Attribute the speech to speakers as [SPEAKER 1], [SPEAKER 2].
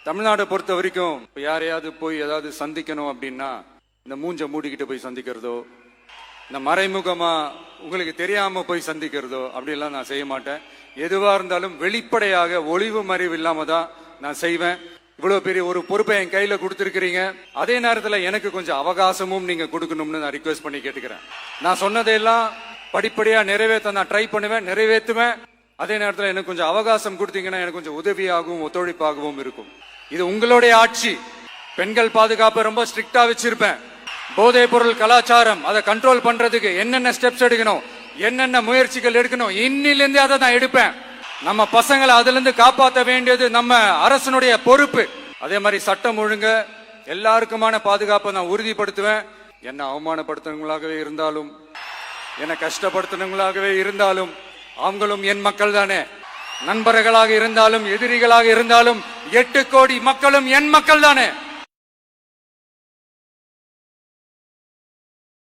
[SPEAKER 1] தமிழ்நாடை பொறுத்த வரைக்கும் யாரையாவது போய் ஏதாவது சந்திக்கணும் அப்படின்னா இந்த மூஞ்ச மூடிக்கிட்டு போய் சந்திக்கிறதோ, இந்த மறைமுகமா உங்களுக்கு தெரியாம போய் சந்திக்கிறதோ அப்படியெல்லாம் நான் செய்ய மாட்டேன். எதுவா இருந்தாலும் வெளிப்படையாக ஒளிவு மறைவு இல்லாம தான் நான் செய்வேன். இவ்வளவு பெரிய ஒரு பொறுப்பை என் கையில கொடுத்திருக்கிறீங்க. அதே நேரத்தில் எனக்கு கொஞ்சம் அவகாசமும் நீங்க கொடுக்கணும்னு நான் ரிக்வெஸ்ட் பண்ணி கேட்டுக்கிறேன். நான் சொன்னதையெல்லாம் படிப்படியா நிறைவேற்ற நான் ட்ரை பண்ணுவேன், நிறைவேற்றுவேன். அதே நேரத்தில் எனக்கு கொஞ்சம் அவகாசம் கொடுத்தீங்கன்னா எனக்கு கொஞ்சம் உதவியாகவும் ஒத்துழைப்பாகவும் இருக்கும். இது உங்களுடைய ஆட்சி. பெண்கள் பாதுகாப்பை ரொம்ப ஸ்ட்ரிக்டா வச்சிருப்பேன். போதைப் பொருள் கலாச்சாரம் அதை கண்ட்ரோல் பண்றதுக்கு என்னென்ன ஸ்டெப்ஸ் எடுக்கணும், என்னென்ன முயற்சிகள் எடுக்கணும், இன்னிலிருந்து அதை நான் எடுப்பேன். நம்ம பசங்களை அதுல இருந்து காப்பாற்ற வேண்டியது நம்ம அரசனுடைய பொறுப்பு. அதே மாதிரி சட்டம் ஒழுங்கு எல்லாருக்குமான பாதுகாப்பை நான் உறுதிப்படுத்துவேன். என்ன அவமானப்படுத்துறவங்களாகவே இருந்தாலும், என்ன கஷ்டப்படுத்துறவங்களாகவே இருந்தாலும் அவங்களும் என் மக்கள் தானே. நண்பர்களாக இருந்தாலும் எதிரிகளாக இருந்தாலும் 8 கோடி மக்களும் என் மக்கள் தானே.